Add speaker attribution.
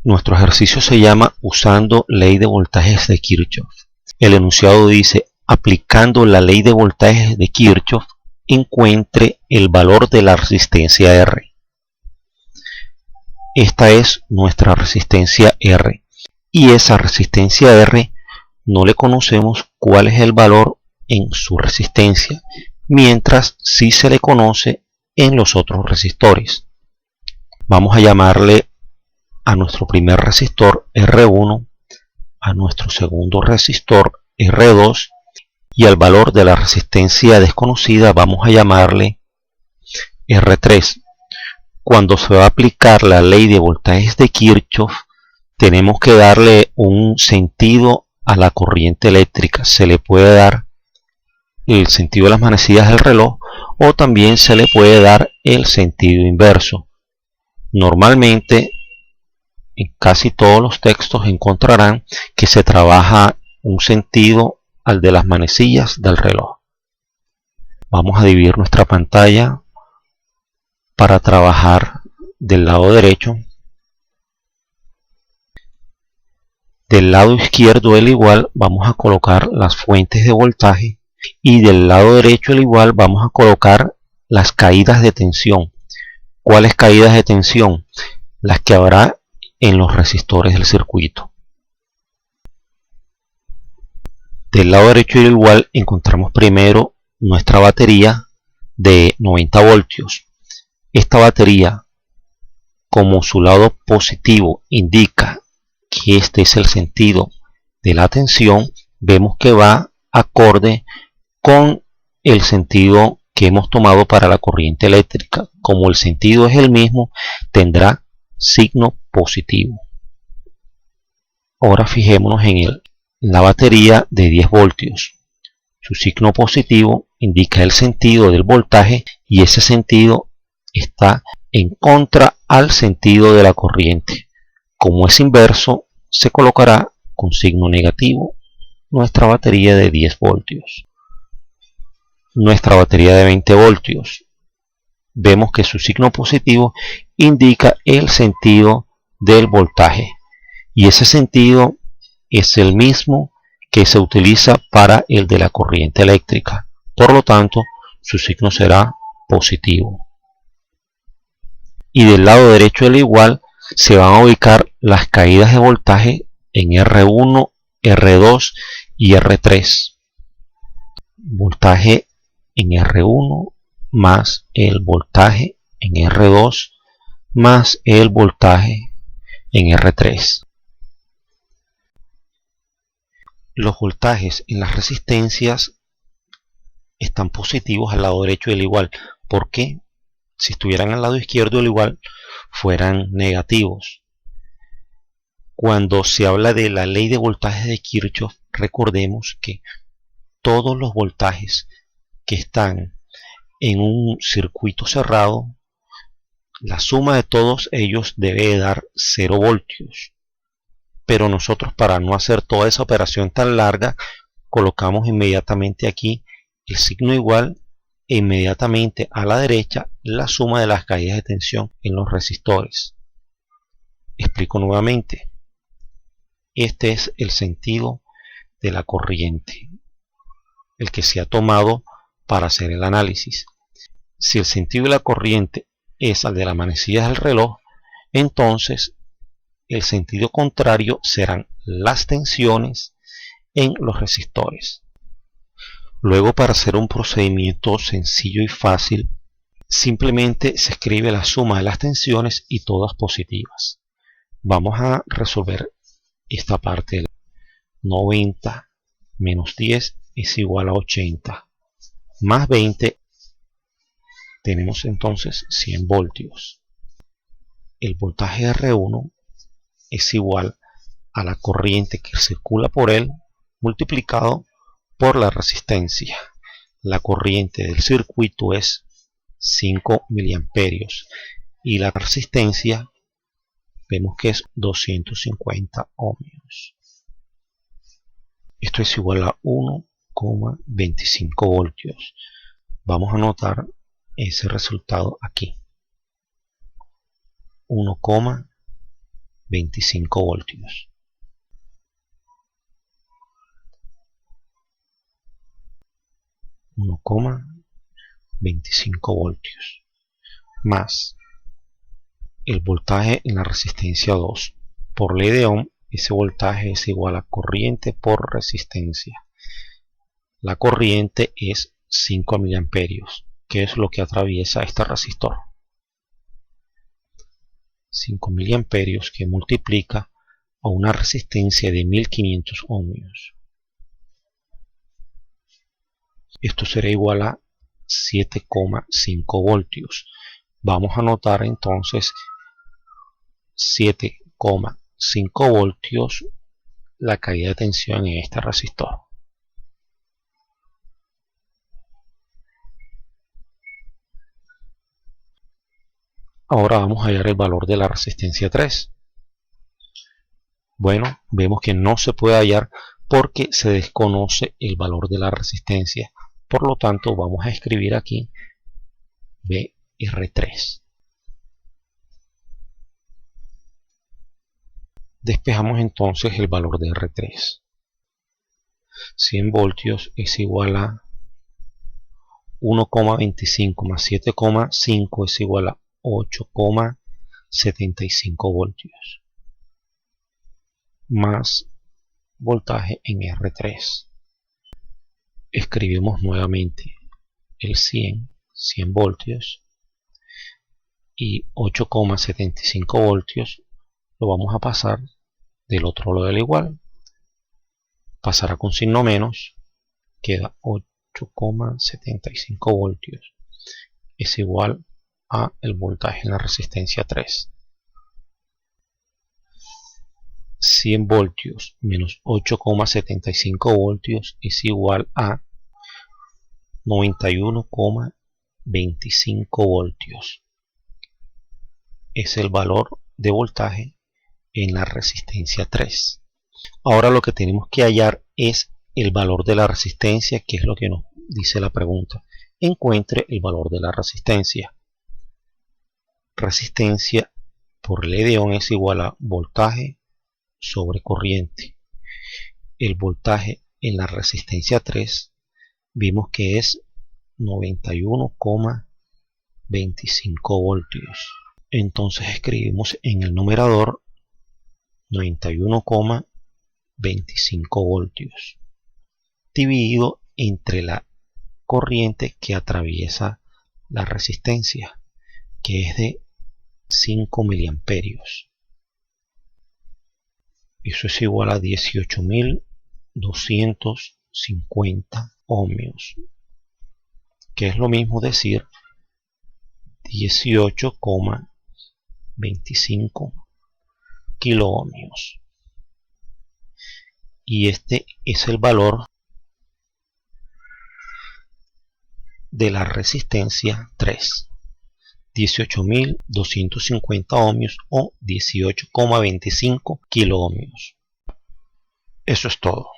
Speaker 1: Nuestro ejercicio se llama usando ley de voltajes de Kirchhoff. El enunciado dice: aplicando la ley de voltajes de Kirchhoff, encuentre el valor de la resistencia R. Esta es nuestra resistencia R. Y esa resistencia R no le conocemos cuál es el valor en su resistencia, mientras sí se le conoce en los otros resistores. Vamos a llamarle a nuestro primer resistor R1, a nuestro segundo resistor R2 y al valor de la resistencia desconocida vamos a llamarle R3. Cuando se va a aplicar la ley de voltajes de Kirchhoff, tenemos que darle un sentido a la corriente eléctrica. Se le puede dar el sentido de las manecillas del reloj o también se le puede dar el sentido inverso. Normalmente en casi todos los textos encontrarán que se trabaja un sentido al de las manecillas del reloj. Vamos a dividir nuestra pantalla para trabajar del lado derecho. Del lado izquierdo del igual vamos a colocar las fuentes de voltaje y del lado derecho del igual vamos a colocar las caídas de tensión. ¿Cuáles caídas de tensión? Las que habrá en los resistores del circuito. Del lado derecho del igual encontramos primero nuestra batería de 90 voltios. Esta batería, como su lado positivo indica que este es el sentido de la tensión, vemos que va acorde con el sentido que hemos tomado para la corriente eléctrica. Como el sentido es el mismo, tendrá signo positivo. Ahora fijémonos en la batería de 10 voltios. Su signo positivo indica el sentido del voltaje y ese sentido está en contra al sentido de la corriente. Como es inverso, se colocará con signo negativo nuestra batería de 10 voltios. Nuestra batería de 20 voltios. Vemos que su signo positivo indica el sentido del voltaje y ese sentido es el mismo que se utiliza para el de la corriente eléctrica. Por lo tanto, su signo será positivo. Y del lado derecho del igual se van a ubicar las caídas de voltaje en R1, R2 y R3. Voltaje en R1 más el voltaje en R2 más el voltaje en R3. Los voltajes en las resistencias están positivos al lado derecho del igual. ¿Por qué? Si estuvieran al lado izquierdo del igual, fueran negativos. Cuando se habla de la ley de voltajes de Kirchhoff, recordemos que todos los voltajes que están en un circuito cerrado, la suma de todos ellos debe dar 0 voltios. Pero nosotros, para no hacer toda esa operación tan larga, colocamos inmediatamente aquí el signo igual e inmediatamente a la derecha la suma de las caídas de tensión en los resistores. Explico nuevamente. Este es el sentido de la corriente, el que se ha tomado para hacer el análisis. Si el sentido de la corriente es el de las manecillas del reloj, entonces el sentido contrario serán las tensiones en los resistores. Luego, para hacer un procedimiento sencillo y fácil, simplemente se escribe la suma de las tensiones y todas positivas. Vamos a resolver esta parte. 90 menos 10 es igual a 80. Más 20, tenemos entonces 100 voltios. El voltaje R1 es igual a la corriente que circula por él multiplicado por la resistencia. La corriente del circuito es 5 miliamperios y la resistencia vemos que es 250 ohmios. Esto es igual a 1,25 voltios. Vamos a anotar ese resultado aquí. 1,25 25 voltios. $1,25 voltios más el voltaje en la resistencia 2. Por ley de Ohm, ese voltaje es igual a corriente por resistencia. La corriente es 5 miliamperios, que es lo que atraviesa este resistor. 5 miliamperios que multiplica a una resistencia de 1500 ohmios. Esto será igual a 7,5 voltios. Vamos a anotar entonces 7,5 voltios la caída de tensión en este resistor. Ahora vamos a hallar el valor de la resistencia 3. Bueno, vemos que no se puede hallar porque se desconoce el valor de la resistencia. Por lo tanto, vamos a escribir aquí BR3. Despejamos entonces el valor de R3. 100 voltios es igual a 1,25 más 7,5 es igual a 8,75 voltios más voltaje en R3. Escribimos nuevamente el 100 voltios y 8,75 voltios lo vamos a pasar del otro lado del igual. Pasará con signo menos, queda 8,75 voltios es igual a el voltaje en la resistencia 3. 100 voltios menos 8,75 voltios es igual a 91,25 voltios. Es el valor de voltaje en la resistencia 3. Ahora lo que tenemos que hallar es el valor de la resistencia, que es lo que nos dice la pregunta. Encuentre el valor de la resistencia. Resistencia por ley de Ohm es igual a voltaje sobre corriente. El voltaje en la resistencia 3 vimos que es 91,25 voltios. Entonces escribimos en el numerador 91,25 voltios dividido entre la corriente que atraviesa la resistencia, que es de 5 miliamperios. Eso es igual a 18.250 ohmios, que es lo mismo decir 18,25 kiloohmios. Y este es el valor de la resistencia 3. 18.250 ohmios o 18,25 kiloohmios. Eso es todo.